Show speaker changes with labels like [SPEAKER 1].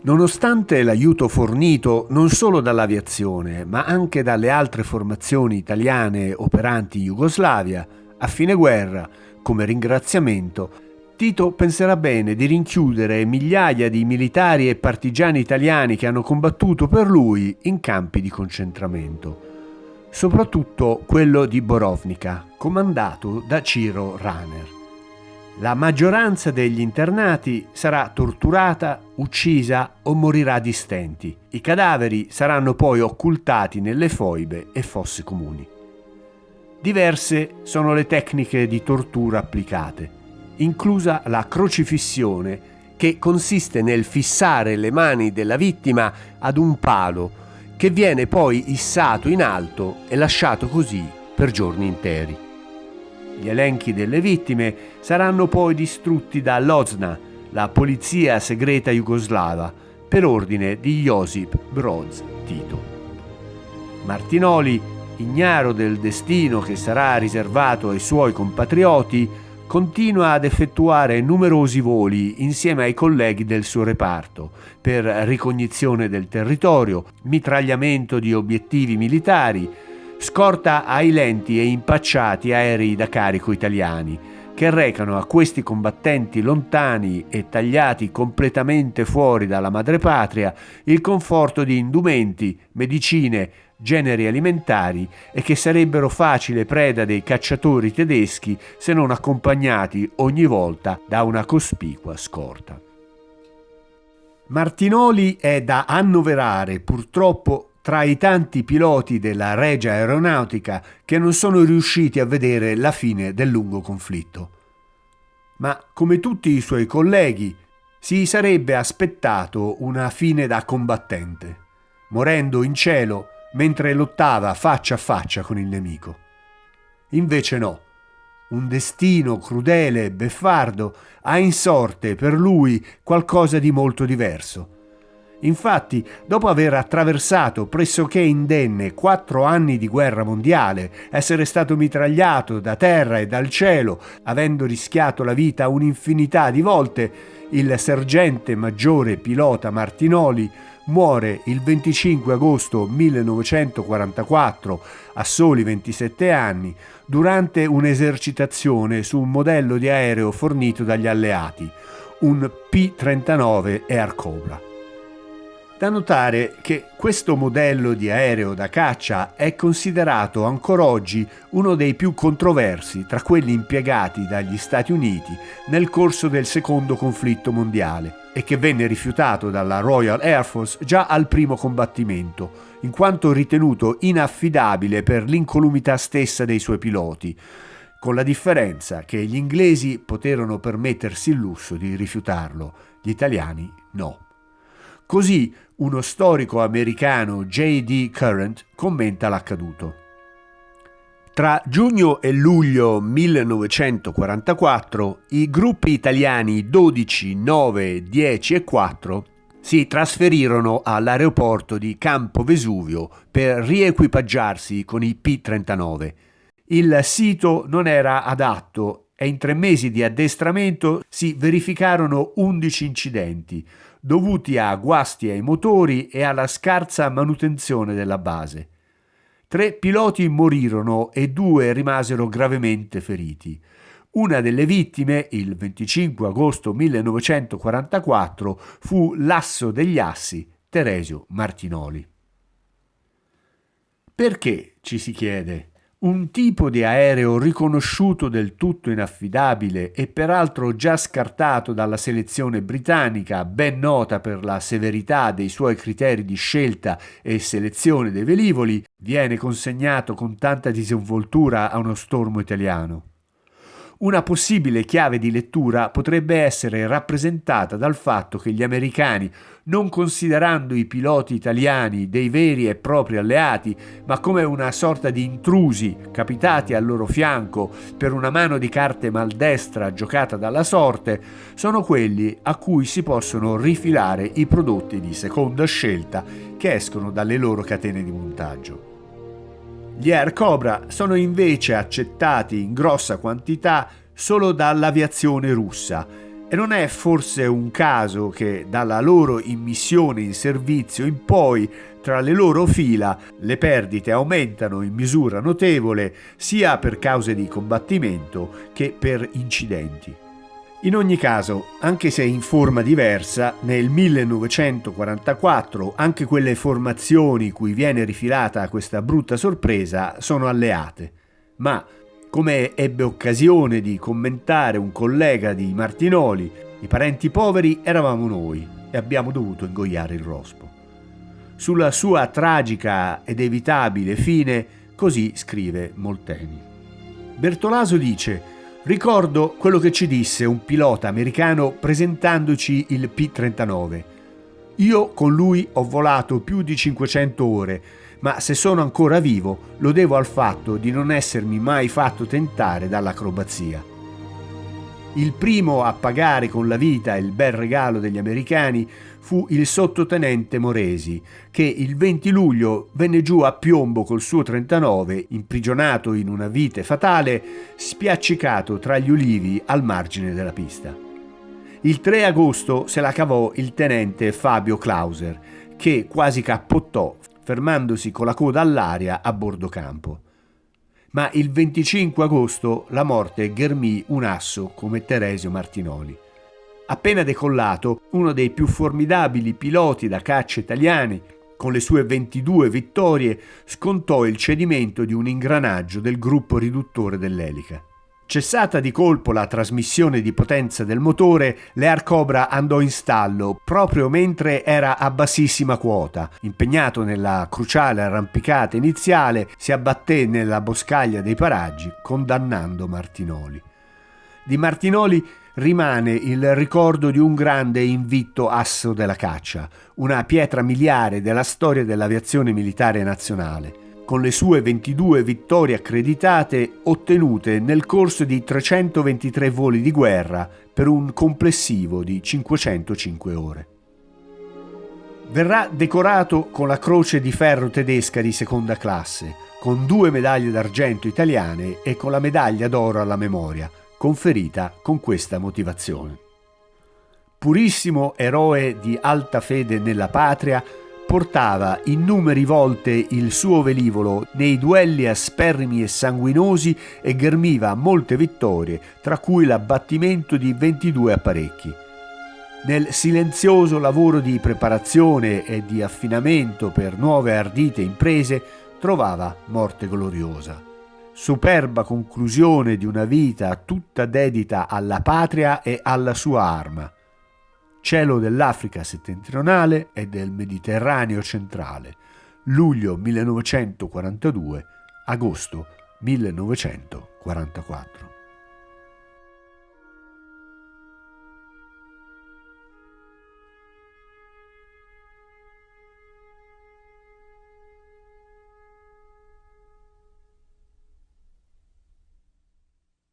[SPEAKER 1] Nonostante l'aiuto fornito non solo dall'aviazione, ma anche dalle altre formazioni italiane operanti in Jugoslavia, a fine guerra, come ringraziamento, Tito penserà bene di rinchiudere migliaia di militari e partigiani italiani che hanno combattuto per lui in campi di concentramento, soprattutto quello di Borovnica, comandato da Ciro Raner. La maggioranza degli internati sarà torturata, uccisa o morirà di stenti. I cadaveri saranno poi occultati nelle foibe e fosse comuni. Diverse sono le tecniche di tortura applicate, inclusa la crocifissione, che consiste nel fissare le mani della vittima ad un palo che viene poi issato in alto e lasciato così per giorni interi. Gli elenchi delle vittime saranno poi distrutti da Lozna, la polizia segreta jugoslava, per ordine di Josip Broz Tito. Martinoli, ignaro del destino che sarà riservato ai suoi compatrioti, continua ad effettuare numerosi voli insieme ai colleghi del suo reparto per ricognizione del territorio, mitragliamento di obiettivi militari, scorta ai lenti e impacciati aerei da carico italiani, che recano a questi combattenti lontani e tagliati completamente fuori dalla madrepatria il conforto di indumenti, medicine, generi alimentari e che sarebbero facile preda dei cacciatori tedeschi se non accompagnati ogni volta da una cospicua scorta. Martinoli è da annoverare purtroppo tra i tanti piloti della Regia Aeronautica che non sono riusciti a vedere la fine del lungo conflitto. Ma come tutti i suoi colleghi, si sarebbe aspettato una fine da combattente, morendo in cielo mentre lottava faccia a faccia con il nemico. Invece no, un destino crudele e beffardo ha in sorte per lui qualcosa di molto diverso. Infatti, dopo aver attraversato pressoché indenne 4 anni di guerra mondiale, essere stato mitragliato da terra e dal cielo, avendo rischiato la vita un'infinità di volte, il sergente maggiore pilota Martinoli muore il 25 agosto 1944, a soli 27 anni, durante un'esercitazione su un modello di aereo fornito dagli alleati, un P-39 Air Cobra. Da notare che questo modello di aereo da caccia è considerato ancora oggi uno dei più controversi tra quelli impiegati dagli Stati Uniti nel corso del secondo conflitto mondiale e che venne rifiutato dalla Royal Air Force già al primo combattimento, in quanto ritenuto inaffidabile per l'incolumità stessa dei suoi piloti, con la differenza che gli inglesi poterono permettersi il lusso di rifiutarlo, gli italiani no. Così uno storico americano, J.D. Current, commenta l'accaduto. Tra giugno e luglio 1944 i gruppi italiani 12, 9, 10 e 4 si trasferirono all'aeroporto di Campo Vesuvio per riequipaggiarsi con i P-39. Il sito non era adatto e in 3 mesi di addestramento si verificarono 11 incidenti, dovuti a guasti ai motori e alla scarsa manutenzione della base. 3 piloti morirono e 2 rimasero gravemente feriti. Una delle vittime, il 25 agosto 1944, fu l'asso degli assi, Teresio Martinoli. Perché, ci si chiede, un tipo di aereo riconosciuto del tutto inaffidabile e peraltro già scartato dalla selezione britannica, ben nota per la severità dei suoi criteri di scelta e selezione dei velivoli, viene consegnato con tanta disinvoltura a uno stormo italiano? Una possibile chiave di lettura potrebbe essere rappresentata dal fatto che gli americani, non considerando i piloti italiani dei veri e propri alleati, ma come una sorta di intrusi capitati al loro fianco per una mano di carte maldestra giocata dalla sorte, sono quelli a cui si possono rifilare i prodotti di seconda scelta che escono dalle loro catene di montaggio. Gli Air Cobra sono invece accettati in grossa quantità solo dall'aviazione russa E non è forse un caso che dalla loro immissione in servizio in poi tra le loro fila le perdite aumentano in misura notevole sia per cause di combattimento che per incidenti. In ogni caso, anche se in forma diversa, nel 1944 anche quelle formazioni cui viene rifilata questa brutta sorpresa sono alleate, ma come ebbe occasione di commentare un collega di Martinoli, i parenti poveri eravamo noi e abbiamo dovuto ingoiare il rospo. Sulla sua tragica ed evitabile fine, così scrive Molteni. Bertolaso dice: «Ricordo quello che ci disse un pilota americano presentandoci il P-39. Io con lui ho volato più di 500 ore, ma se sono ancora vivo lo devo al fatto di non essermi mai fatto tentare dall'acrobazia». Il primo a pagare con la vita il bel regalo degli americani fu il sottotenente Moresi, che il 20 luglio venne giù a piombo col suo 39, imprigionato in una vite fatale, spiaccicato tra gli ulivi al margine della pista. Il 3 agosto se la cavò il tenente Fabio Clauser, che quasi cappottò, fermandosi con la coda all'aria a bordo campo. Ma il 25 agosto la morte ghermì un asso come Teresio Martinoli. Appena decollato, uno dei più formidabili piloti da caccia italiani, con le sue 22 vittorie, scontò il cedimento di un ingranaggio del gruppo riduttore dell'elica. Cessata di colpo la trasmissione di potenza del motore, l'Air Cobra andò in stallo proprio mentre era a bassissima quota. Impegnato nella cruciale arrampicata iniziale, si abbatté nella boscaglia dei paraggi, condannando Martinoli. Di Martinoli rimane il ricordo di un grande e invitto asso della caccia, una pietra miliare della storia dell'aviazione militare nazionale, con le sue 22 vittorie accreditate ottenute nel corso di 323 voli di guerra per un complessivo di 505 ore. Verrà decorato con la Croce di Ferro tedesca di seconda classe, con 2 medaglie d'argento italiane e con la medaglia d'oro alla memoria, conferita con questa motivazione. Purissimo eroe di alta fede nella patria, portava innumeri volte il suo velivolo nei duelli asperrimi e sanguinosi e ghermiva molte vittorie, tra cui l'abbattimento di 22 apparecchi. Nel silenzioso lavoro di preparazione e di affinamento per nuove ardite imprese trovava morte gloriosa. Superba conclusione di una vita tutta dedita alla patria e alla sua arma. Cielo dell'Africa settentrionale e del Mediterraneo centrale, luglio 1942, agosto 1944.